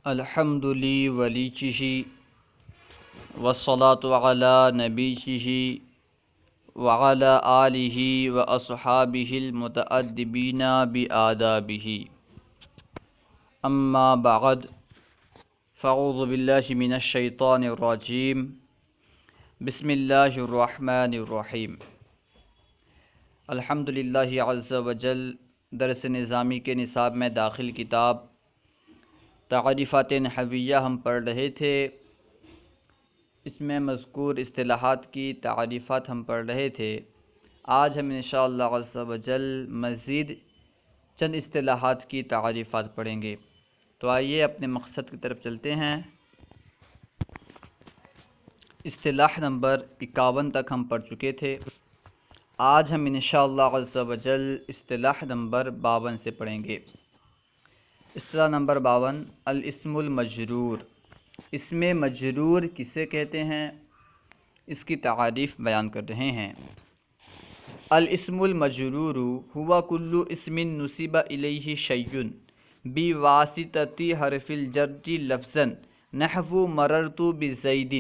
الحمد لی ولیچہ والصلاة علی نبیہ وعلی آلہ واصحابہ المتأدبین بآدابہ اما بعد فاعوذ باللہ من الشیطان الرجیم بسم اللہ الرحمن الرحیم۔ الحمدللہ عز وجل درس نظامی کے نصاب میں داخل کتاب تعریفات نحویہ ہم پڑھ رہے تھے۔ اس میں مذکور اصطلاحات کی تعریفات ہم پڑھ رہے تھے۔ آج ہم انشاءاللہ عز وجل مزید چند اصطلاحات کی تعریفات پڑھیں گے۔ تو آئیے اپنے مقصد کی طرف چلتے ہیں۔ اصطلاح نمبر 51 تک ہم پڑھ چکے تھے۔ آج ہم انشاءاللہ عز وجل اصطلاح نمبر 52 سے پڑھیں گے۔ اصطلاح نمبر 52 الاسم المجرور۔ اسم مجرور کسے کہتے ہیں، اس کی تعریف بیان کر رہے ہیں۔ الاسم المجرور ہوا کل اسم نسب الیہ شیء بواسطۃ حرف الجر لفظا نحو مررت بزید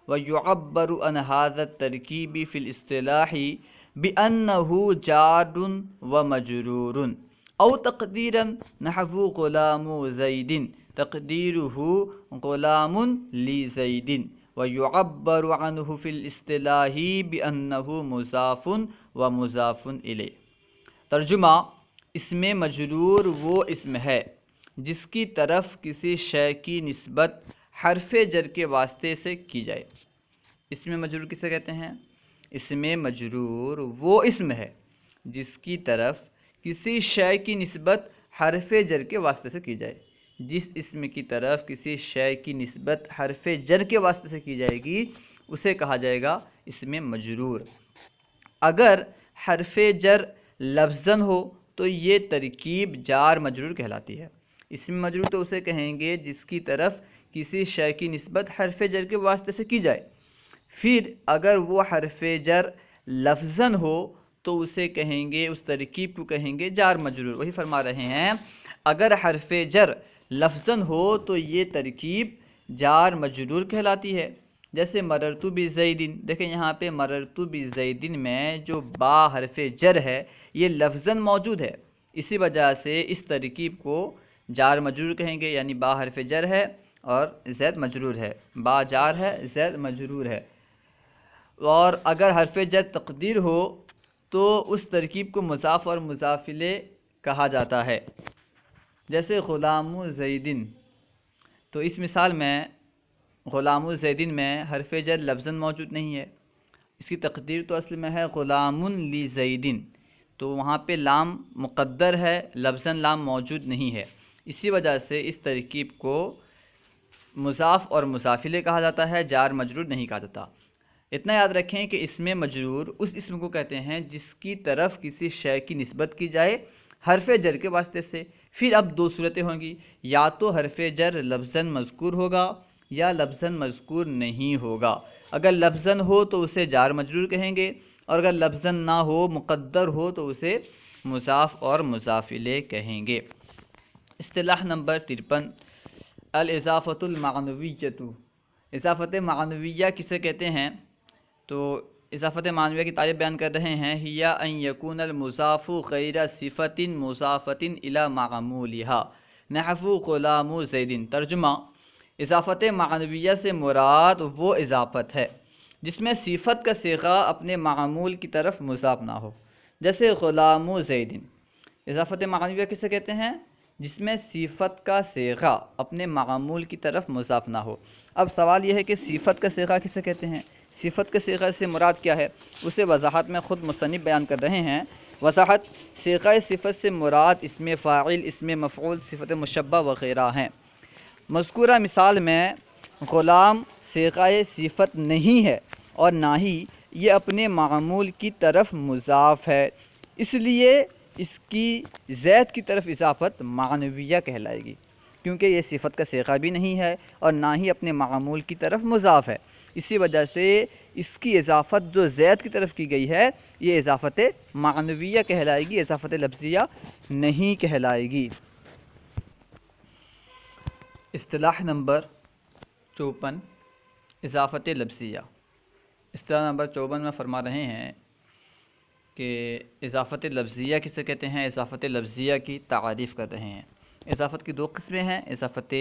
ویعبر عن هذا الترکیب فی الاصطلاح بأنہ جار ومجرور او تقدیرا نحو غلام زید تقدیرہ غلام لزید ویعبر عنہ فی الاصطلاح بأنہ مضاف ومضاف الیہ۔ ترجمہ: اسم مجرور وہ اسم ہے جس کی طرف کسی شے کی نسبت حرف جر کے واسطے سے کی جائے۔ اسم مجرور کسے کہتے ہیں؟ اسم مجرور وہ اسم ہے جس کی طرف کسی شے کی نسبت حرف جر کے واسطے سے کی جائے۔ جس اسم کی طرف کسی شے کی نسبت حرف جر کے واسطے سے کی جائے گی اسے کہا جائے گا اسم مجرور۔ اگر حرف جر لفظاً ہو تو یہ ترکیب جار مجرور کہلاتی ہے۔ اسم مجرور تو اسے کہیں گے جس کی طرف کسی شے کی نسبت حرف جر کے واسطے سے کی جائے۔ پھر اگر وہ حرف جر لفظاً ہو تو اسے کہیں گے، اس ترکیب کو کہیں گے جار مجرور۔ وہی فرما رہے ہیں اگر حرف جر لفظاً ہو تو یہ ترکیب جار مجرور کہلاتی ہے۔ جیسے مررت بزید، دیکھیں یہاں پہ مررت بزید میں جو با حرف جر ہے یہ لفظاً موجود ہے، اسی وجہ سے اس ترکیب کو جار مجرور کہیں گے، یعنی با حرف جر ہے اور زید مجرور ہے، با جار ہے زید مجرور ہے۔ اور اگر حرف جر تقدیر ہو تو اس ترکیب کو مضاف اور مضاف الیہ کہا جاتا ہے۔ جیسے غلام زیدن، تو اس مثال میں غلام زیدن میں حرف جر لفظاً موجود نہیں ہے، اس کی تقدیر تو اصل میں ہے غلام لزیدن، تو وہاں پہ لام مقدر ہے، لفظاً لام موجود نہیں ہے، اسی وجہ سے اس ترکیب کو مضاف اور مضاف الیہ کہا جاتا ہے، جار مجرور نہیں کہا جاتا۔ اتنا یاد رکھیں کہ اسم مجرور اس اسم کو کہتے ہیں جس کی طرف کسی شے کی نسبت کی جائے حرف جر کے واسطے سے۔ پھر اب دو صورتیں ہوں گی، یا تو حرف جر لفظاً مذکور ہوگا یا لفظاً مذکور نہیں ہوگا۔ اگر لفظاً ہو تو اسے جار مجرور کہیں گے، اور اگر لفظاً نہ ہو مقدر ہو تو اسے مضاف اور مضاف الیہ کہیں گے۔ اصطلاح نمبر 53 الاضافۃ المعنویۃ۔ اضافت معنویہ کسے کہتے ہیں؟ تو اضافت معنویہ کی تعریف بیان کر رہے ہیں، ہی ان یکون المضاف غیر صفت مضافۃ الی معمولها نحو غلام زید۔ ترجمہ: اضافت معنویہ سے مراد وہ اضافت ہے جس میں صفت کا صیغہ اپنے معمول کی طرف مضاف نہ ہو، جیسے غلام زید۔ اضافت معنویہ کسے کہتے ہیں؟ جس میں صفت کا صیغہ اپنے معمول کی طرف مضاف نہ ہو۔ اب سوال یہ ہے کہ صفت کا صیغہ کسے کہتے ہیں؟ صفت کے صیغہ سے مراد کیا ہے؟ اسے وضاحت میں خود مصنف بیان کر رہے ہیں۔ وضاحت: صیغہ صفت سے مراد اسم فاعل، اسم مفعول، صفت مشبہ وغیرہ ہیں۔ مذکورہ مثال میں غلام صیغہ صفت نہیں ہے اور نہ ہی یہ اپنے معمول کی طرف مضاف ہے، اس لیے اس کی زید کی طرف اضافت معنویہ کہلائے گی، کیونکہ یہ صفت کا صیغہ بھی نہیں ہے اور نہ ہی اپنے معمول کی طرف مضاف ہے۔ اسی وجہ سے اس کی اضافت جو زید کی طرف کی گئی ہے یہ اضافت معنویہ کہلائے گی، اضافت لفظیہ نہیں کہلائے گی۔ اصطلاح نمبر 54 اضافت لفظیہ۔ اصطلاح نمبر 54 میں فرما رہے ہیں کہ اضافت لفظیہ کسے کہتے ہیں، اضافت لفظیہ کی تعریف کر رہے ہیں۔ اضافت کی دو قسمیں ہیں، اضافت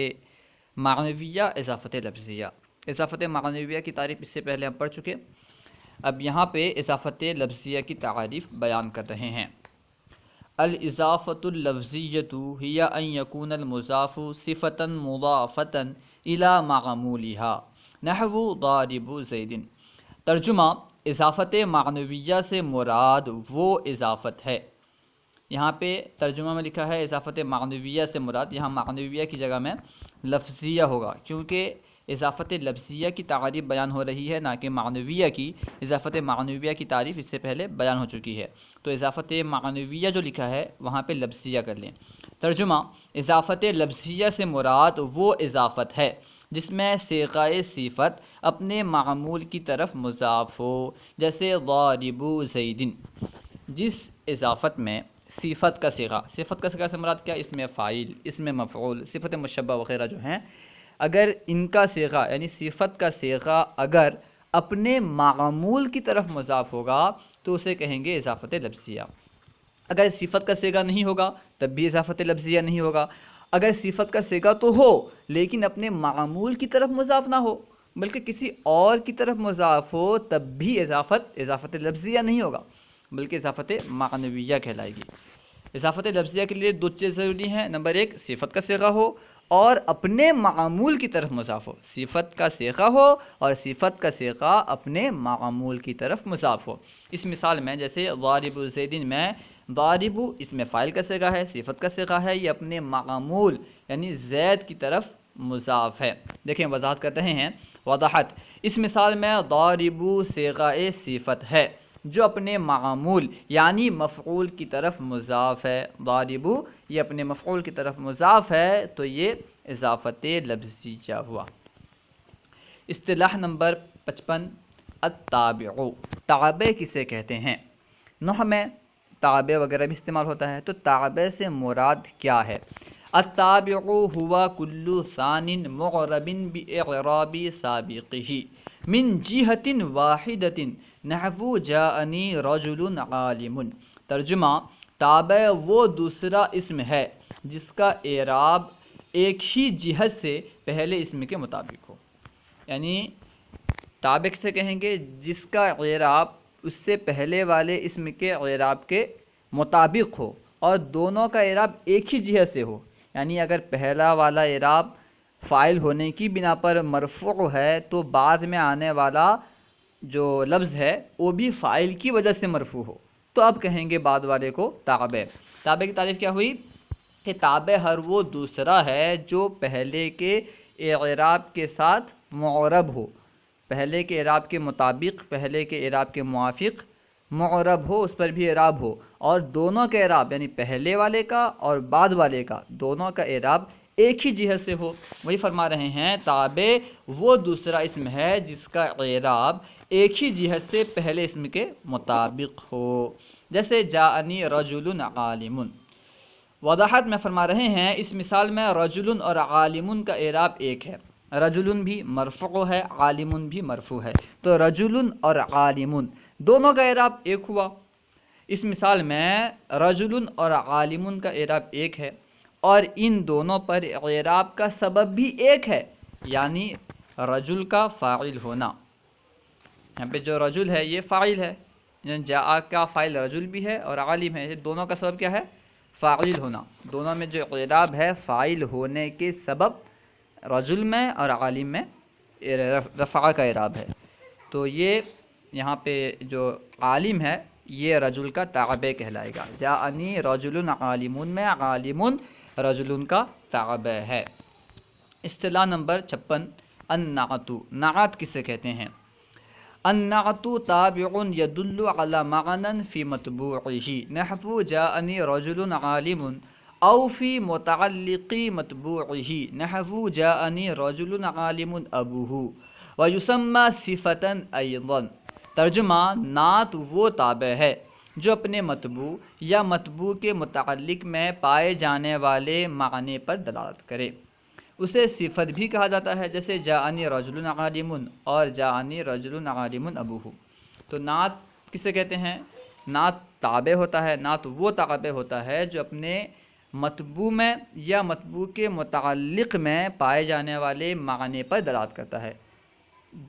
معنویہ، اضافت لفظیہ۔ اضافت معنویہ کی تعریف اس سے پہلے ہم پڑھ چکے، اب یہاں پہ اضافت لفظیہ کی تعریف بیان کر رہے ہیں۔ الاضافۃ اللفظیۃ ہی ان یکون المضاف صفۃ مضافۃ الی معمولها نحو ضارب زید۔ ترجمہ، اضافت معنویہ سے مراد وہ اضافت ہے، یہاں پہ ترجمہ میں لکھا ہے اضافت معنویہ سے مراد، یہاں معنویہ کی جگہ میں لفظیہ ہوگا، کیونکہ اضافت لفظیہ کی تعریف بیان ہو رہی ہے نہ کہ معنویہ کی۔ اضافت معنویہ کی تعریف اس سے پہلے بیان ہو چکی ہے، تو اضافت معنویہ جو لکھا ہے وہاں پہ لفظیہ کر لیں۔ ترجمہ، اضافت لفظیہ سے مراد وہ اضافت ہے جس میں صیغہ صفت اپنے معمول کی طرف مضاف ہو، جیسے ضارب زید۔ جس اضافت میں صفت کا صیغہ سے مراد کیا، اسم فاعل، اسم مفعول، صفت مشبہ وغیرہ جو ہیں، اگر ان کا صیغہ یعنی صفت کا صیغہ اگر اپنے معمول کی طرف مضاف ہوگا تو اسے کہیں گے اضافت لفظیہ۔ اگر صفت کا صیغہ نہیں ہوگا تب بھی اضافت لفظیہ نہیں ہوگا۔ اگر صفت کا صیغہ تو ہو لیکن اپنے معمول کی طرف مضاف نہ ہو بلکہ کسی اور کی طرف مضاف ہو تب بھی اضافت لفظیہ نہیں ہوگا بلکہ اضافت معنویہ کہلائے گی۔ اضافت لفظیہ کے لیے دو چیز ضروری ہیں، نمبر ایک صفت کا صیغہ ہو اور اپنے معمول کی طرف مضاف ہو، صفت کا صیغہ ہو اور صفت کا صیغہ اپنے معمول کی طرف مضاف ہو۔ اس مثال میں جیسے ضارب زیدن میں ضارب اس میں فاعل کا صیغہ ہے، صفت کا صیغہ ہے، یہ اپنے معمول یعنی زید کی طرف مضاف ہے۔ دیکھیں وضاحت کر رہے ہیں، وضاحت، اس مثال میں ضارب صیغہ صفت ہے جو اپنے معمول یعنی مفعول کی طرف مضاف ہے، ضارب یہ اپنے مفعول کی طرف مضاف ہے تو یہ اضافت لفظیہ ہوا۔ اصطلاح نمبر 55 التابع، تابع کسے کہتے ہیں؟ نحو میں تابع وغیرہ بھی استعمال ہوتا ہے، تو تابع سے مراد کیا ہے؟ التابع ہوا کل ثان معرب باعراب سابقہ من جہۃ واحدۃ نحو جاءنی رجل عالم۔ ترجمہ، تابع وہ دوسرا اسم ہے جس کا اعراب ایک ہی جہت سے پہلے اسم کے مطابق ہو، یعنی تابع سے کہیں گے جس کا اعراب اس سے پہلے والے اسم کے اعراب کے مطابق ہو اور دونوں کا اعراب ایک ہی جہت سے ہو، یعنی اگر پہلا والا اعراب فاعل ہونے کی بنا پر مرفوع ہے تو بعد میں آنے والا جو لفظ ہے وہ بھی فاعل کی وجہ سے مرفوع ہو تو اب کہیں گے بعد والے کو تابع۔ تابع کی تعریف کیا ہوئی کہ تابع ہر وہ دوسرا ہے جو پہلے کے اعراب کے ساتھ معرب ہو، پہلے کے اعراب کے مطابق، پہلے کے اعراب کے موافق معرب ہو، اس پر بھی اعراب ہو، اور دونوں کا اعراب یعنی پہلے والے کا اور بعد والے کا دونوں کا اعراب ایک ہی جہت سے ہو۔ وہی فرما رہے ہیں تابع وہ دوسرا اسم ہے جس کا اعراب ایک ہی جہت سے پہلے اسم کے مطابق ہو، جیسے جاءنی رجل عالم۔ وضاحت میں فرما رہے ہیں اس مثال میں رجل اور عالم کا اعراب ایک ہے، رجل بھی مرفوع ہے، عالم بھی مرفوع ہے، تو رجل اور عالم دونوں کا اعراب ایک ہوا۔ اس مثال میں رجل اور عالم کا اعراب ایک ہے اور ان دونوں پر اعراب کا سبب بھی ایک ہے، یعنی رجل کا فاعل ہونا۔ یہاں پہ جو رجل ہے یہ فاعل ہے، یعنی جاء کا فاعل رجل بھی ہے اور عالم ہے، دونوں کا سبب کیا ہے؟ فاعل ہونا۔ دونوں میں جو اعراب ہے فاعل ہونے کے سبب رجل میں اور عالم میں رفع کا اعراب ہے، تو یہ یہاں پہ جو عالم ہے یہ رجل کا تابع کہلائے گا۔ جاءنی رجل عالم میں عالم رجل کا تابع ہے۔ اصطلاح نمبر 56 النعت، نعت کسے کہتے ہیں؟ النعت تابع يدل على معنى في متبوعه نحو جاءني رجل عالم او في متعلق متبوعه نحو جاءني رجل عالم ابوه ويسمى صفة ايضا۔ ترجمہ، نعت وہ تابع ہے جو اپنے متبوع یا متبوع کے متعلق میں پائے جانے والے معنی پر دلالت کرے۔ اسے صفت بھی کہا جاتا ہے، جیسے جاءنی رجل عالم اور جاءنی رجل عالم ابوہ۔ تو نعت کسے کہتے ہیں؟ نعت تابع ہوتا ہے، نعت وہ تابع ہوتا ہے جو اپنے مطبوع میں یا مطبوع کے متعلق میں پائے جانے والے معنی پر دلالت کرتا ہے۔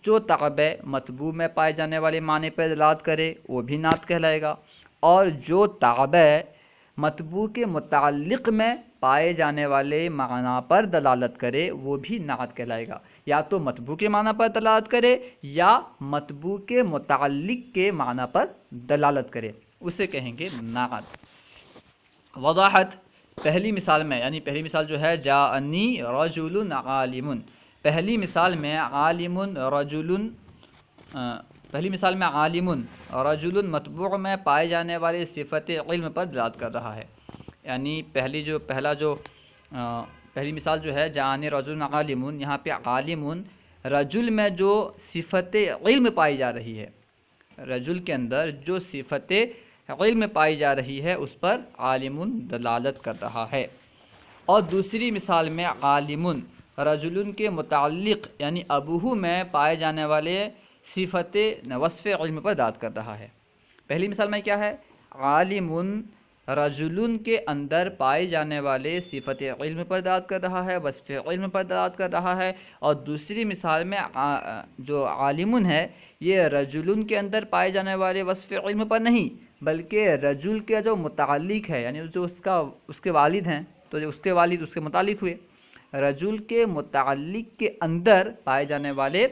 جو تابع مطبوع میں پائے جانے والے معنی پر دلالت کرے وہ بھی نعت کہلائے گا، اور جو تابع مطبوع کے متعلق میں پائے جانے والے معنی پر دلالت کرے وہ بھی نعت کہلائے گا۔ یا تو مطبوع کے معنی پر دلالت کرے یا مطبوع کے متعلق کے معنی پر دلالت کرے، اسے کہیں گے نعت۔ وضاحت، پہلی مثال میں، یعنی پہلی مثال جو ہے جاءنی رجل عالم، پہلی مثال میں عالم رجل، پہلی مثال میں عالم رجل مطبوع میں پائے جانے والے صفت علم پر دلالت کر رہا ہے۔ یعنی پہلی مثال جو ہے جاءنی رجل عالم، یہاں پہ عالم رجل میں جو صفت علم پائی جا رہی ہے، رجل کے اندر جو صفت علم پائی جا رہی ہے اس پر عالم دلالت کر رہا ہے۔ اور دوسری مثال میں عالم رجل کے متعلق یعنی ابوہ میں پائے جانے والے صفت وصف علم پر دلالت کر رہا ہے۔ پہلی مثال میں کیا ہے؟ عالم رجل کے اندر پائے جانے والے صفت علم پر دلالت کر رہا ہے، وصف علم پر دلالت کر رہا ہے۔ اور دوسری مثال میں جو عالم ہے یہ رجل کے اندر پائے جانے والے وصف علم پر نہیں بلکہ رجل کے جو متعلق ہے، یعنی جو اس کے والد ہیں تو جو اس کے والد اس کے متعلق ہوئے، رجل کے متعلق کے اندر پائے جانے والے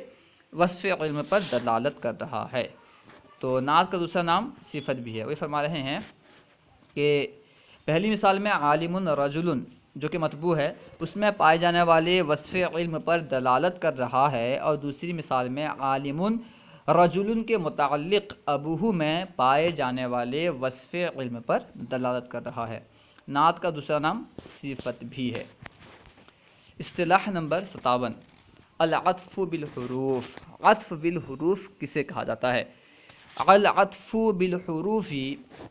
وصف علم پر دلالت کر رہا ہے۔ تو نعت کا دوسرا نام صفت بھی ہے۔ وہ فرما رہے ہیں کہ پہلی مثال میں عالم رجل جو کہ مطبوع ہے اس میں پائے جانے والے وصف علم پر دلالت کر رہا ہے، اور دوسری مثال میں عالم رجل کے متعلق ابوہ میں پائے جانے والے وصف علم پر دلالت کر رہا ہے۔ نعت کا دوسرا نام صفت بھی ہے۔ اصطلاح نمبر 57، العطف بالحروف۔ عطف بالحروف کسے کہا جاتا ہے؟ العطف بالحروف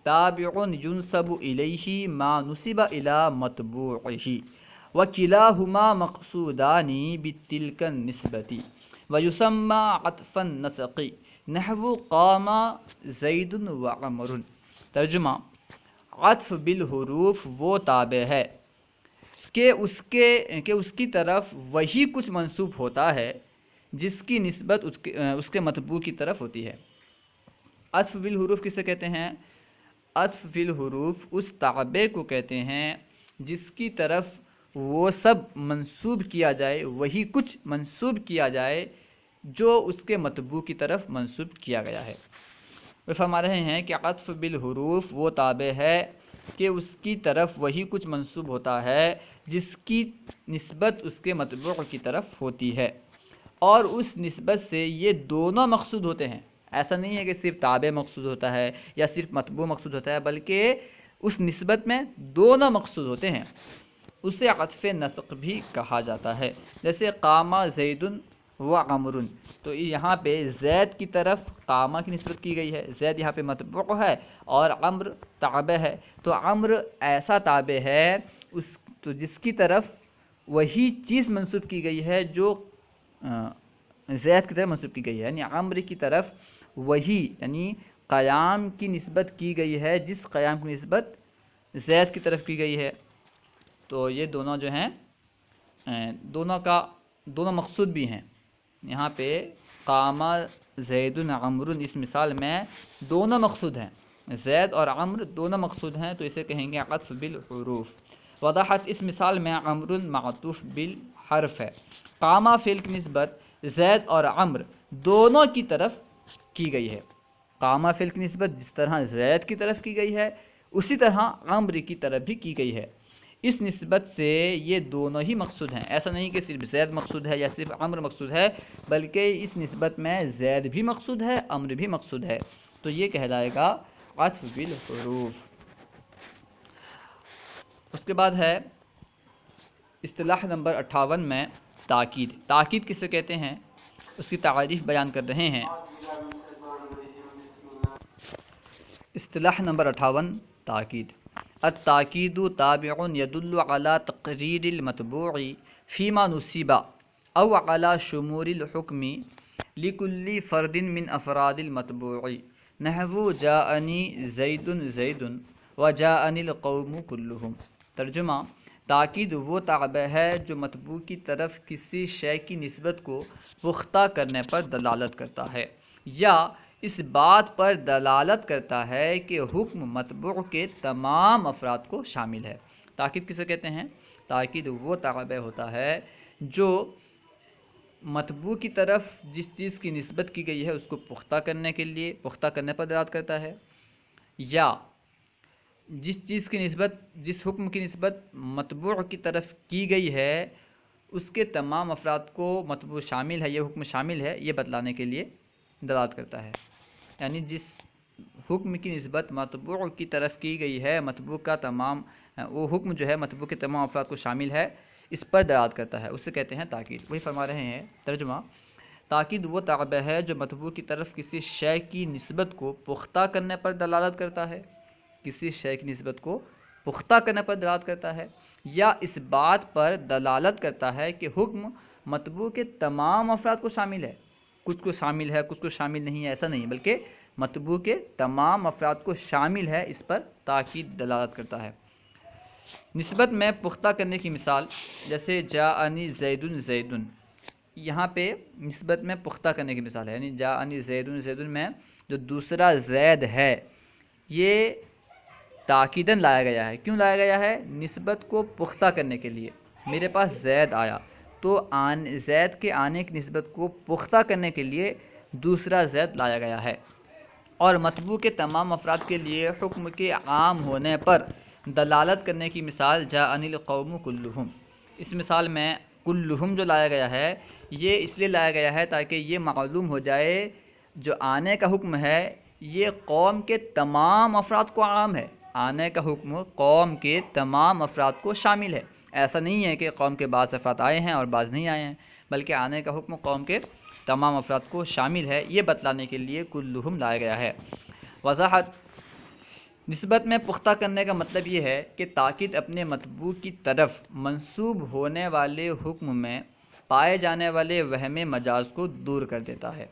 تابع ينسب إليه ما نسب إلى متبوعه وكلاهما مقصودان بتلك النسبة ويسمى عطف النسق نحو قام زید وعمر۔ ترجمہ، عطف بالحروف وہ تابع ہے کہ اس کی طرف وہی کچھ منسوب ہوتا ہے جس کی نسبت اس کے مطبوع کی طرف ہوتی ہے۔ عطف بالحروف کسے کہتے ہیں؟ عطف بالحروف اس تابع کو کہتے ہیں جس کی طرف وہ سب منسوب کیا جائے، وہی کچھ منسوب کیا جائے جو اس کے مطبوع کی طرف منسوب کیا گیا ہے۔ وہ فرما رہے ہیں کہ عطف بالحروف وہ تابع ہے کہ اس کی طرف وہی کچھ منسوب ہوتا ہے جس کی نسبت اس کے مطبوع کی طرف ہوتی ہے، اور اس نسبت سے یہ دونوں مقصود ہوتے ہیں۔ ایسا نہیں ہے کہ صرف تابع مقصود ہوتا ہے یا صرف مطبوع مقصود ہوتا ہے، بلکہ اس نسبت میں دونوں مقصود ہوتے ہیں۔ اسے عطف نسق بھی کہا جاتا ہے، جیسے قام زید و عمر، تو یہاں پہ زید کی طرف قامہ کی نسبت کی گئی ہے، زید یہاں پہ مطبوع ہے اور عمر تابع ہے، تو عمر ایسا تابع ہے تو جس کی طرف وہی چیز منسوب کی گئی ہے جو زید کی طرف منسوب کی گئی ہے، یعنی عمر کی طرف وہی یعنی قیام کی نسبت کی گئی ہے جس قیام کی نسبت زید کی طرف کی گئی ہے۔ تو یہ دونوں جو ہیں دونوں مقصود بھی ہیں۔ یہاں پہ قام زید عمر اس مثال میں دونوں مقصود ہیں، زید اور عمر دونوں مقصود ہیں، تو اسے کہیں گے عطف بالحروف۔ وضاحت، اس مثال میں عمر معطوف بالحرف ہے، قام فعل کی نسبت زید اور عمر دونوں کی طرف کی گئی ہے۔ قام فعل کی نسبت جس طرح زید کی طرف کی گئی ہے اسی طرح عمر کی طرف بھی کی گئی ہے۔ اس نسبت سے یہ دونوں ہی مقصود ہیں، ایسا نہیں کہ صرف زید مقصود ہے یا صرف عمر مقصود ہے، بلکہ اس نسبت میں زید بھی مقصود ہے، عمر بھی مقصود ہے، تو یہ کہلائے گا عطف بالحروف۔ اس کے بعد ہے اصطلاح نمبر 58 میں تاکید۔ تاکید کسے کہتے ہیں اس کی تعریف بیان کر رہے ہیں۔ اصطلاح نمبر 58 تاکید۔ التاکید تابع يدل على تقریر المطبوع فیما نصیبہ او علی شمول الحکم لکل فرد من افراد المتبوع نحو جاءنی زید زید وجاءنی القوم کلہم۔ ترجمہ: تاکید وہ تعبیہ ہے جو متبوع کی طرف کسی شے کی نسبت کو پختہ کرنے پر دلالت کرتا ہے یا اس بات پر دلالت کرتا ہے کہ حکم متبوع کے تمام افراد کو شامل ہے۔ تاکید کسے کہتے ہیں؟ تاکید وہ تعبیہ ہوتا ہے جو متبوع کی طرف جس چیز کی نسبت کی گئی ہے اس کو پختہ کرنے پر دلالت کرتا ہے، یا جس حکم کی نسبت متبوع کی طرف کی گئی ہے اس کے تمام افراد کو متبوع شامل ہے، یہ حکم شامل ہے، یہ بتلانے کے لیے دلالت کرتا ہے۔ یعنی جس حکم کی نسبت متبوع کی طرف کی گئی ہے وہ حکم جو ہے متبوع کے تمام افراد کو شامل ہے، اس پر دلالت کرتا ہے، اسے کہتے ہیں تاکید۔ وہی فرما رہے ہیں ترجمہ: تاکید وہ تعبیہ ہے جو متبوع کی طرف کسی شے کی نسبت کو پختہ کرنے پر دلالت کرتا ہے، یا اس بات پر دلالت کرتا ہے کہ حکم متبوع کے تمام افراد کو شامل ہے، کچھ کو شامل ہے کچھ کو شامل نہیں ہے، ایسا نہیں، بلکہ متبوع کے تمام افراد کو شامل ہے، اس پر تاکید دلالت کرتا ہے۔ نسبت میں پختہ کرنے کی مثال جیسے جاءنی زید زید، یہاں پہ نسبت میں پختہ کرنے کی مثال ہے، یعنی جاءنی زید زید میں جو دوسرا زید ہے یہ تاکیداً لایا گیا ہے۔ کیوں لایا گیا ہے؟ نسبت کو پختہ کرنے کے لیے۔ میرے پاس زید آیا تو زید کے آنے کی نسبت کو پختہ کرنے کے لیے دوسرا زید لایا گیا ہے، اور متبوع کے تمام افراد کے لیے حکم کے عام ہونے پر دلالت کرنے کی مثال جاءنی القوم کلہم۔ اس مثال میں کلہم جو لایا گیا ہے یہ اس لیے لایا گیا ہے تاکہ یہ معلوم ہو جائے جو آنے کا حکم ہے یہ قوم کے تمام افراد کو عام ہے، آنے کا حکم قوم کے تمام افراد کو شامل ہے۔ ایسا نہیں ہے کہ قوم کے بعض افراد آئے ہیں اور بعض نہیں آئے ہیں، بلکہ آنے کا حکم قوم کے تمام افراد کو شامل ہے، یہ بتلانے کے لیے کلہم لایا گیا ہے۔ وضاحت: نسبت میں پختہ کرنے کا مطلب یہ ہے کہ تاکید اپنے متبوع کی طرف منسوب ہونے والے حکم میں پائے جانے والے وہم مجاز کو دور کر دیتا ہے،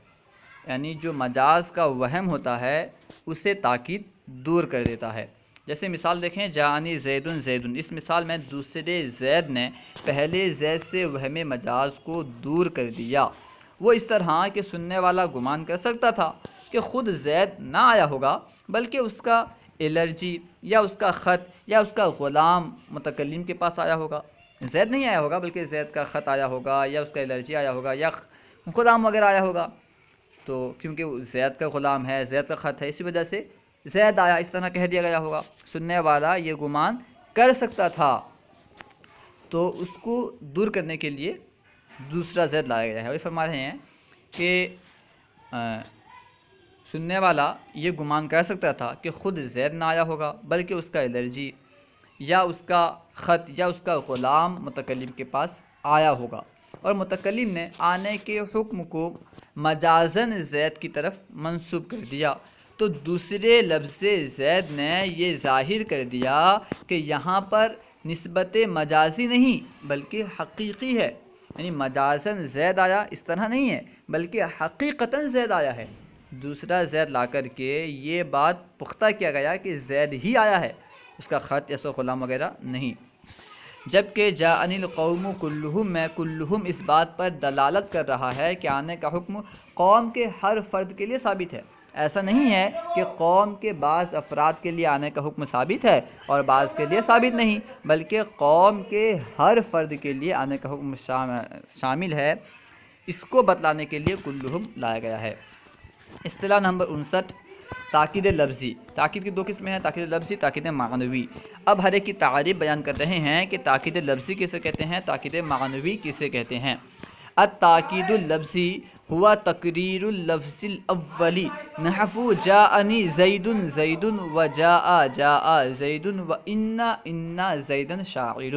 یعنی جو مجاز کا وہم ہوتا ہے اسے تاکید دور کر دیتا ہے۔ جیسے مثال دیکھیں جاءنی زید زید، اس مثال میں دوسرے زید نے پہلے زید سے وہم مجاز کو دور کر دیا۔ وہ اس طرح کہ سننے والا گمان کر سکتا تھا کہ خود زید نہ آیا ہوگا بلکہ اس کا الرجی یا اس کا خط یا اس کا غلام متکلم کے پاس آیا ہوگا۔ زید نہیں آیا ہوگا بلکہ زید کا خط آیا ہوگا یا اس کا الرجی آیا ہوگا یا غلام وغیرہ آیا ہوگا، تو کیونکہ وہ زید کا غلام ہے، زید کا خط ہے، اسی وجہ سے زید آیا، اس طرح کہہ دیا گیا ہوگا۔ سننے والا یہ گمان کر سکتا تھا، تو اس کو دور کرنے کے لیے دوسرا زید لایا گیا ہے۔ وہ فرما رہے ہیں کہ سننے والا یہ گمان کر سکتا تھا کہ خود زید نہ آیا ہوگا بلکہ اس کا الرجی یا اس کا خط یا اس کا غلام متکلم کے پاس آیا ہوگا، اور متکلم نے آنے کے حکم کو مجازن زید کی طرف منسوب کر دیا، تو دوسرے لفظ زید نے یہ ظاہر کر دیا کہ یہاں پر نسبت مجازی نہیں بلکہ حقیقی ہے، یعنی مجازن زید آیا اس طرح نہیں ہے بلکہ حقیقتاً زید آیا ہے۔ دوسرا زید لا کر کے یہ بات پختہ کیا گیا کہ زید ہی آیا ہے، اس کا خط یا غلام وغیرہ نہیں۔ جبکہ جاءنی القوم کلہم میں کلہم اس بات پر دلالت کر رہا ہے کہ آنے کا حکم قوم کے ہر فرد کے لیے ثابت ہے۔ ایسا نہیں ہے کہ قوم کے بعض افراد کے لیے آنے کا حکم ثابت ہے اور بعض کے لیے ثابت نہیں، بلکہ قوم کے ہر فرد کے لیے آنے کا حکم شامل ہے، اس کو بتلانے کے لیے کلہم لایا گیا ہے۔ اصطلاح نمبر 59، تاکید لفظی۔ تاکید کی دو قسمیں ہیں، تاکید لفظی، تاکید معنوی۔ اب ہر ایک کی تعریف بیان کر رہے ہیں کہ تاکید لفظی کسے کہتے ہیں، تاکید معنوی کسے کہتے ہیں۔ التاکید اللفظی ہوا تقریر اللفظ الاولی نحو جاءنی زید زید و جاء زید و ان زیدا شاعر۔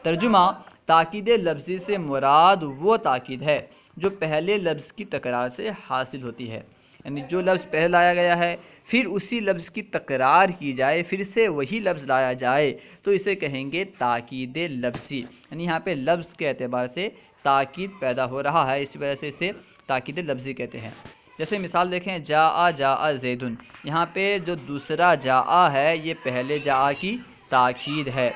ترجمہ: تاکید لفظی سے مراد وہ تاکید ہے جو پہلے لفظ کی تکرار سے حاصل ہوتی ہے، یعنی جو لفظ پہلے لایا گیا ہے پھر اسی لفظ کی تکرار کی جائے، پھر سے وہی لفظ لایا جائے تو اسے کہیں گے تاکید لفظی، یعنی یہاں پہ لفظ کے اعتبار سے تاکید پیدا ہو رہا ہے، اس وجہ سے اسے تاکید لفظی کہتے ہیں۔ جیسے مثال دیکھیں جاء زیدن، یہاں پہ جو دوسرا جاء ہے یہ پہلے جاء کی تاکید ہے،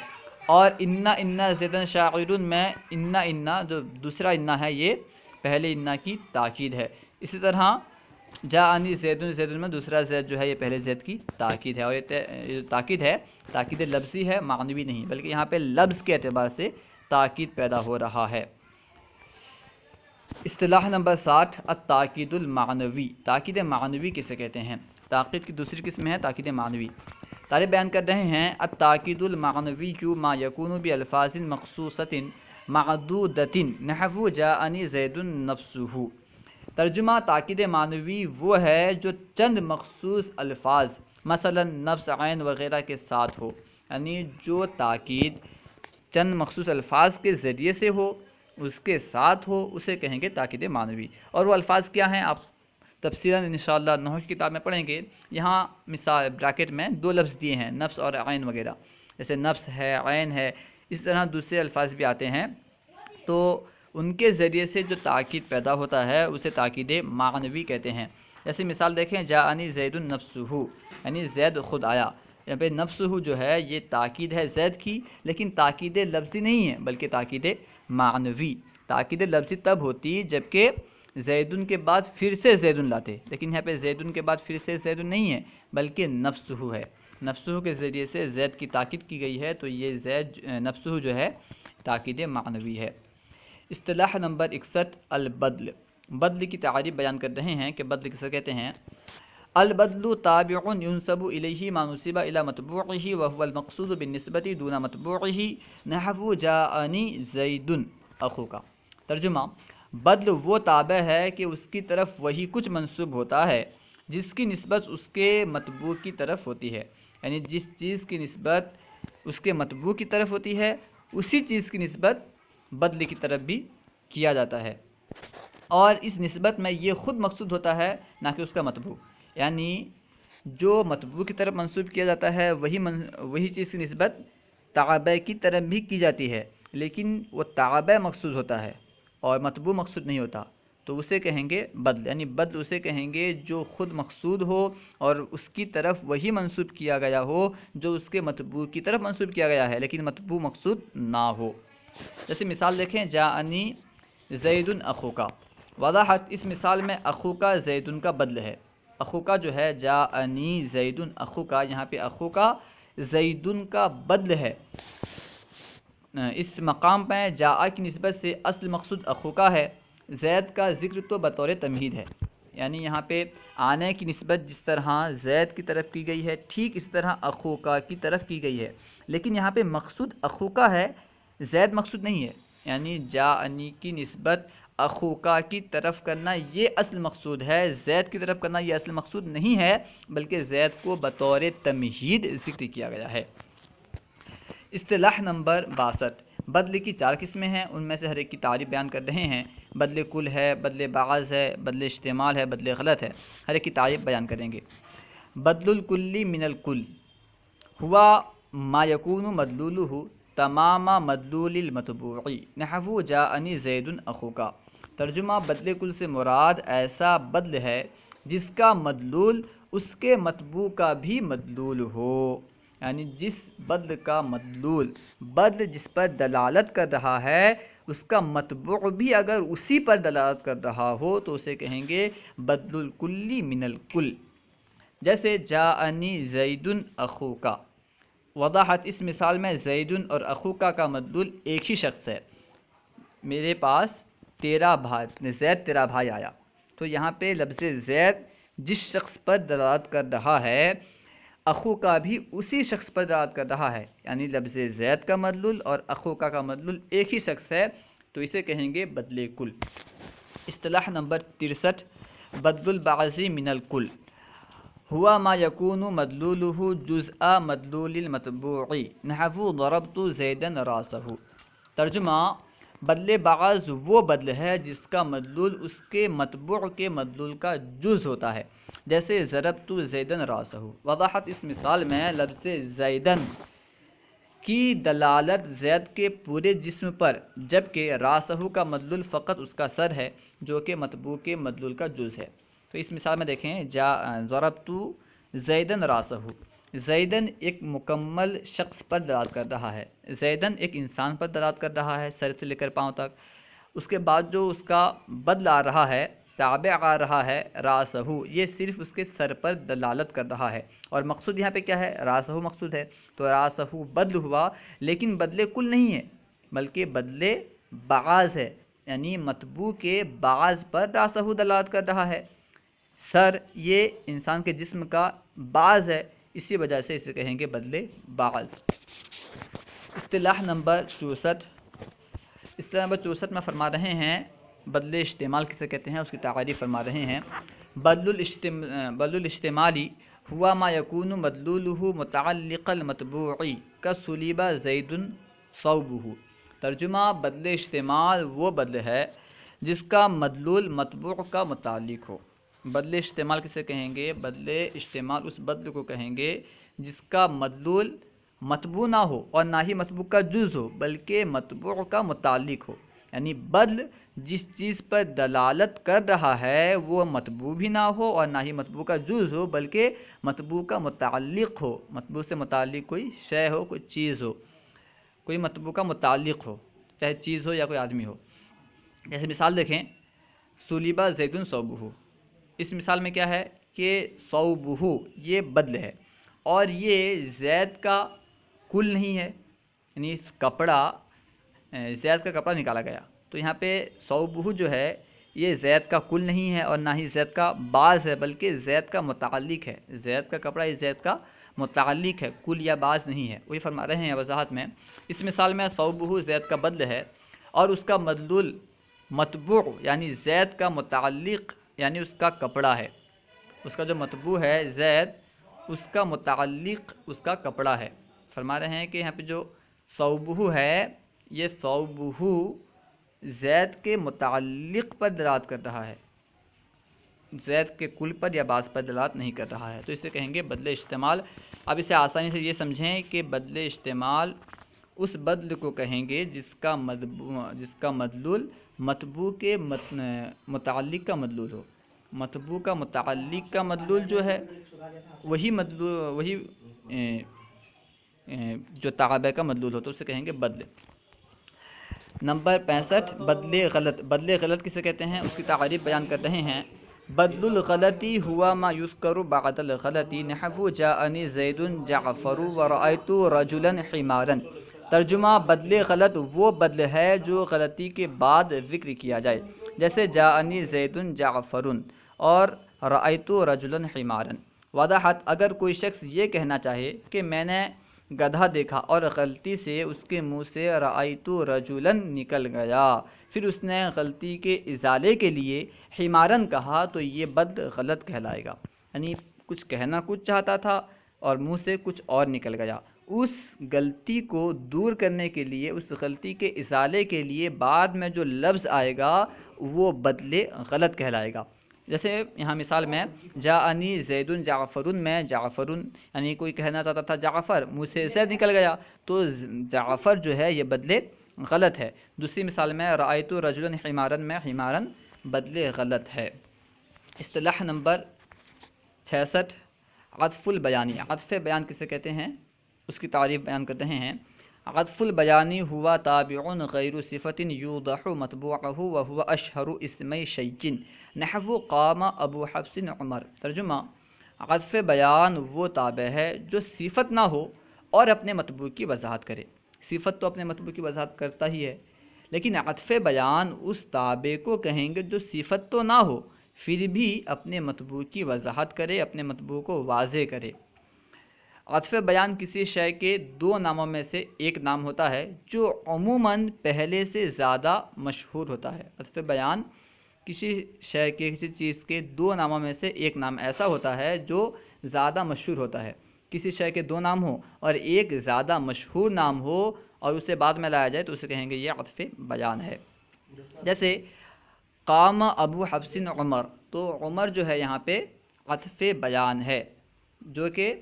اور انا زیدن شاعرن میں انا جو دوسرا انا ہے یہ پہلے انا کی تاکید ہے۔ اسی طرح جاءنی زیدن میں دوسرا زید جو ہے یہ پہلے زید کی تاکید ہے، اور یہ تاکید ہے تاکید لفظی ہے، معنوی نہیں، بلکہ یہاں پہ لفظ کے اعتبار سے تاکید پیدا ہو رہا ہے۔ اصطلاح نمبر 60 التاکید المعنوی، تاکید معنوی کسے کہتے ہیں؟ تاکید کی دوسری قسم ہے تاکید معنوی۔ طالب بیان کر رہے ہیں التاکید المعنوی ما یکون بالفاظ مخصوصۃ معدودۃ نحو جاءنی زید نفسہ۔ ترجمہ تاکید معنوی وہ ہے جو چند مخصوص الفاظ مثلا نفس، عین وغیرہ کے ساتھ ہو، یعنی جو تاکید چند مخصوص الفاظ کے ذریعے سے ہو، اس کے ساتھ ہو، اسے کہیں گے تاکید معنوی۔ اور وہ الفاظ کیا ہیں آپ تفصیلاً انشاءاللہ نحو کی کتاب میں پڑھیں گے۔ یہاں مثال بریکٹ میں دو لفظ دیے ہیں، نفس اور عین وغیرہ، جیسے نفس ہے، عین ہے، اس طرح دوسرے الفاظ بھی آتے ہیں، تو ان کے ذریعے سے جو تاکید پیدا ہوتا ہے اسے تاکید معنوی کہتے ہیں۔ جیسے مثال دیکھیں جاءنی زید نفسہ، یعنی زید خود آیا، یہاں پہ نفسہ جو ہے یہ تاکید ہے زید کی، لیکن تاکید لفظی نہیں ہے بلکہ تاکید معنوی۔ تاکید لفظی تب ہوتی جبکہ زیدن کے بعد پھر سے زیدن لاتے، لیکن یہاں پہ زیدن کے بعد پھر سے زیدن نہیں ہے بلکہ نفسہ ہے، نفسہ کے ذریعے سے زید کی تاکید کی گئی ہے، تو یہ زید نفسہ جو ہے تاکید معنوی ہے۔ اصطلاح نمبر 61 البدل، بدل کی تعریف بیان کر رہے ہیں کہ بدل کسے کہتے ہیں۔ البدل تابع ينسب إليه ما نسب إلى متبوعه وهو المقصود بالنسبة دون متبوعه نحو جاءني زيد أخوك۔ ترجمہ بدل وہ تابع ہے کہ اس کی طرف وہی کچھ منسوب ہوتا ہے جس کی نسبت اس کے متبوع کی طرف ہوتی ہے، یعنی جس چیز کی نسبت اس کے متبوع کی طرف ہوتی ہے اسی چیز کی نسبت بدل کی طرف بھی کیا جاتا ہے، اور اس نسبت میں یہ خود مقصود ہوتا ہے نہ کہ اس کا متبوع، یعنی جو متبوع کی طرف منسوب کیا جاتا ہے وہی چیز کی نسبت تابع کی طرف بھی کی جاتی ہے، لیکن وہ تابع مقصود ہوتا ہے اور متبوع مقصود نہیں ہوتا، تو اسے کہیں گے بدل، یعنی بدل اسے کہیں گے جو خود مقصود ہو اور اس کی طرف وہی منسوب کیا گیا ہو جو اس کے متبوع کی طرف منسوب کیا گیا ہے لیکن متبوع مقصود نہ ہو۔ جیسے مثال دیکھیں جاءنی زید اخوکا، وضاحت اس مثال میں اخوکا زیدن کا بدل ہے، اخوکا جو ہے جاءنی زیدن اخوکا، یہاں پہ اخوکا زیدن کا بدل ہے۔ اس مقام پہ جاء کی نسبت سے اصل مقصود اخوکا ہے، زید کا ذکر تو بطور تمہید ہے، یعنی یہاں پہ آنے کی نسبت جس طرح زید کی طرف کی گئی ہے ٹھیک اس طرح اخوکا کی طرف کی گئی ہے، لیکن یہاں پہ مقصود اخوکا ہے، زید مقصود نہیں ہے، یعنی جاءنی کی نسبت اخوکا کی طرف کرنا یہ اصل مقصود ہے، زید کی طرف کرنا یہ اصل مقصود نہیں ہے، بلکہ زید کو بطور تمہید ذکر کیا گیا ہے۔ اصطلاح نمبر 62 بدل کی 4 قسمیں ہیں، ان میں سے ہر ایک کی تعریف بیان کر رہے ہیں۔ بدل کل ہے، بدل بعض ہے، بدل اشتمال ہے، بدل غلط ہے، ہر ایک کی تعریف بیان کریں گے۔ بدل الکلی من الکل ہوا ما یکون مدلولہ تمام مدلول المتبوع نحو جاءنی زید اخوکا۔ ترجمہ بدل کل سے مراد ایسا بدل ہے جس کا مدلول اس کے متبوع کا بھی مدلول ہو، یعنی جس بدل کا مدلول بدل جس پر دلالت کر رہا ہے اس کا متبوع بھی اگر اسی پر دلالت کر رہا ہو تو اسے کہیں گے بدل الکلی من الکل۔ جیسے جاءنی زید اخوکا، وضاحت اس مثال میں زید اور اخوکا کا مدلول ایک ہی شخص ہے، میرے پاس زید تیرا بھائی آیا، تو یہاں پہ لفظ زید جس شخص پر دلالت کر رہا ہے اخوکا بھی اسی شخص پر دلالت کر رہا ہے، یعنی لفظ زید کا مدلول اور اخوکا کا مدلول ایک ہی شخص ہے، تو اسے کہیں گے بدل کل۔ اصطلاح نمبر 63 بدل البعض من الکل ہوا ما یکون مدلولہ جزء مدلول المتبوع نحو ضربت زیدا راسہ۔ ترجمہ بدل بعض وہ بدل ہے جس کا مدلول اس کے متبوع کے مدلول کا جز ہوتا ہے، جیسے ضربت زیدن راسہ۔ وضاحت: اس مثال میں لفظ زیدن کی دلالت زید کے پورے جسم پر، جبکہ راسہ کا مدلول فقط اس کا سر ہے جو کہ متبوع کے مدلول کا جز ہے۔ تو اس مثال میں دیکھیں، ضربت زیدن راسہ، زیدن ایک مکمل شخص پر دلالت کر رہا ہے، زیدن ایک انسان پر دلالت کر رہا ہے سر سے لے کر پاؤں تک۔ اس کے بعد جو اس کا بدل آ رہا ہے، تابع آ رہا ہے راسہ، یہ صرف اس کے سر پر دلالت کر رہا ہے، اور مقصود یہاں پہ کیا ہے؟ راسہ مقصود ہے، تو راسہ بدل ہوا، لیکن بدلے کل نہیں ہے بلکہ بدلے بعض ہے، یعنی متبوع کے بعض پر راسہ دلالت کر رہا ہے۔ سر یہ انسان کے جسم کا بعض ہے، اسی وجہ سے اسے کہیں گے بدلے بعض۔ اصطلاح نمبر 64، اصطلاح نمبر 64 میں فرما رہے ہیں بدل اشتمال کسے کہتے ہیں، اس کی تعریف فرما رہے ہیں۔ بدل الاشتمالی ہوا ما یکون مدلولہ متعلق المتبوعی کسلب زید ثوبہ۔ ترجمہ: بدل اشتمال وہ بدل ہے جس کا مدلول متبوع کا متعلق ہو۔ بدل اشتمال کسے کہیں گے؟ بدل اشتمال اس بدل کو کہیں گے جس کا مدلول متبوع نہ ہو اور نہ ہی متبوع کا جز ہو بلکہ متبوع کا متعلق ہو، یعنی بدل جس چیز پر دلالت کر رہا ہے وہ متبوع بھی نہ ہو اور نہ ہی متبوع کا جز ہو بلکہ متبوع کا متعلق ہو، متبوع سے متعلق کوئی شے ہو، کوئی چیز ہو، کوئی متبوع کا متعلق ہو، چاہے چیز ہو یا کوئی آدمی ہو۔ جیسے مثال دیکھیں، سلیبہ زیدن ثوبہ، اس مثال میں کیا ہے کہ ثوبہ یہ بدل ہے اور یہ زید کا کل نہیں ہے، یعنی کپڑا، زید کا کپڑا نکالا گیا، تو یہاں پہ ثوبہ جو ہے یہ زید کا کل نہیں ہے اور نہ ہی زید کا بعض ہے بلکہ زید کا متعلق ہے، زید کا کپڑا یہ زید کا متعلق ہے، کل یا بعض نہیں ہے۔ وہی فرما رہے ہیں وضاحت میں، اس مثال میں ثوبہ زید کا بدل ہے اور اس کا مدلول متبوع یعنی زید کا متعلق یعنی اس کا کپڑا ہے، اس کا جو متبوع ہے زید، اس کا متعلق اس کا کپڑا ہے۔ فرما رہے ہیں کہ یہاں پہ جو ثوبہ ہے یہ ثوبہ زید کے متعلق پر دلالت کر رہا ہے، زید کے کل پر یا بعض پر دلالت نہیں کر رہا ہے، تو اسے کہیں گے بدل اشتمال۔ اب اسے آسانی سے یہ سمجھیں کہ بدل اشتمال اس بدل کو کہیں گے جس کا مدلول متبوع کے متعلق کا مدلول ہو، متبوع کا متعلق کا مدلول جو ہے وہی جو تابع کا مدلول ہو، تو اسے کہیں گے بدل۔ نمبر 65، بدل غلط۔ بدل غلط کسے کہتے ہیں، اس کی تعریف بیان کر رہے ہیں۔ بدل الغلطی ہوا ما یذکر بعد الغلطی نحو جاءنی زید جعفر ورأیت رجلا حمارا۔ ترجمہ: بدل غلط وہ بدل ہے جو غلطی کے بعد ذکر کیا جائے، جیسے جاءنی زید جعفر اور رأیت رجلا حمارا۔ وضاحت: اگر کوئی شخص یہ کہنا چاہے کہ میں نے گدھا دیکھا اور غلطی سے اس کے منہ سے رأیت رجلا نکل گیا، پھر اس نے غلطی کے ازالے کے لیے حمارن کہا، تو یہ بدل غلط کہلائے گا، یعنی کچھ کہنا کچھ چاہتا تھا اور منہ سے کچھ اور نکل گیا، اس غلطی کو دور کرنے کے لیے، اس غلطی کے ازالے کے لیے بعد میں جو لفظ آئے گا وہ بدل غلط کہلائے گا۔ جیسے یہاں مثال میں جاءنی زید جعفر میں جعفر یعنی کوئی کہنا چاہتا تھا جعفر، منہ سے زید نکل گیا، تو جعفر جو ہے یہ بدل غلط ہے۔ دوسری مثال میں رأیت رجلا حمارا میں حمارا بدل غلط ہے۔ اصطلاح نمبر 66، عطف البیانی۔ عطف بیان کسے کہتے ہیں، اس کی تعریف بیان کر رہے ہیں۔ عطف البیانی ہوا تابع غیر صفت یوضح متبوعہ وہو اشہر اسم شیء نحو قام ابو حفص عمر۔ ترجمہ: عطف بیان وہ تابع ہے جو صفت نہ ہو اور اپنے متبوع کی وضاحت کرے۔ صفت تو اپنے متبوع کی وضاحت کرتا ہی ہے، لیکن عطف بیان اس تابع کو کہیں گے جو صفت تو نہ ہو پھر بھی اپنے متبوع کی وضاحت کرے، اپنے متبوع کو واضح کرے۔ عطف بیان کسی شے کے دو ناموں میں سے ایک نام ہوتا ہے جو عموماً پہلے سے زیادہ مشہور ہوتا ہے۔ عطف بیان کسی شے کے، کسی چیز کے دو ناموں میں سے ایک نام ایسا ہوتا ہے جو زیادہ مشہور ہوتا ہے۔ کسی شے کے دو نام ہو اور ایک زیادہ مشہور نام ہو اور اسے بعد میں لایا جائے تو اسے کہیں گے یہ عطف بیان ہے۔ جیسے قام ابو حفص عمر، تو عمر جو ہے یہاں پہ عطف بیان ہے، جو کہ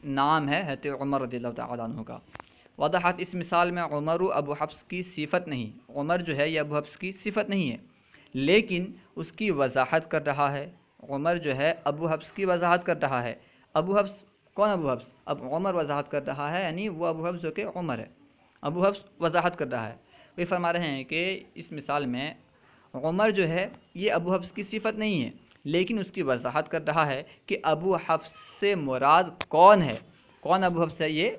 نام ہے حضرت عمر رضی اللہ تعالیٰ عنہ کا۔ وضحت، اس مثال میں عمر ابو حفص کی صفت نہیں، عمر جو ہے یہ ابو حفص کی صفت نہیں ہے، لیکن اس کی وضاحت کر رہا ہے۔ عمر جو ہے ابو حفص کی وضاحت کر رہا ہے۔ ابو حفص کون؟ ابو حفص، اب عمر وضاحت کر رہا ہے، یعنی وہ ابو حفص جو کہ عمر ہے، ابو حفص وضاحت کر رہا ہے۔ وہ فرما رہے ہیں کہ اس مثال میں عمر جو ہے یہ ابو حفص کی صفت نہیں ہے، لیکن اس کی وضاحت کر رہا ہے کہ ابو حفص سے مراد کون ہے، کون ابو حفص ہے، یہ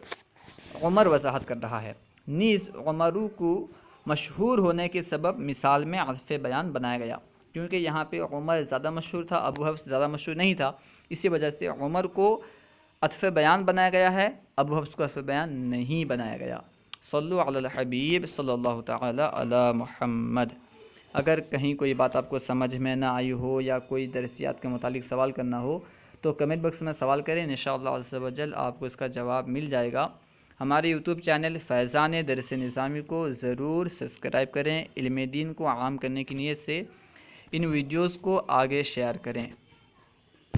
عمر وضاحت کر رہا ہے۔ نیز عمرو کو مشہور ہونے کے سبب مثال میں عطف بیان بنایا گیا، کیونکہ یہاں پہ عمر زیادہ مشہور تھا، ابو حفص زیادہ مشہور نہیں تھا، اسی وجہ سے عمر کو عطف بیان بنایا گیا ہے، ابو حفص کو عطف بیان نہیں بنایا گیا۔ صلو علی الحبیب صلی اللہ تعالی علی محمد۔ اگر کہیں کوئی بات آپ کو سمجھ میں نہ آئی ہو یا کوئی درسیات کے متعلق سوال کرنا ہو تو کمنٹ باکس میں سوال کریں، انشاءاللہ عز و جل آپ کو اس کا جواب مل جائے گا۔ ہمارے یوٹیوب چینل فیضان درس نظامی کو ضرور سبسکرائب کریں، علم دین کو عام کرنے کی نیت سے ان ویڈیوز کو آگے شیئر کریں۔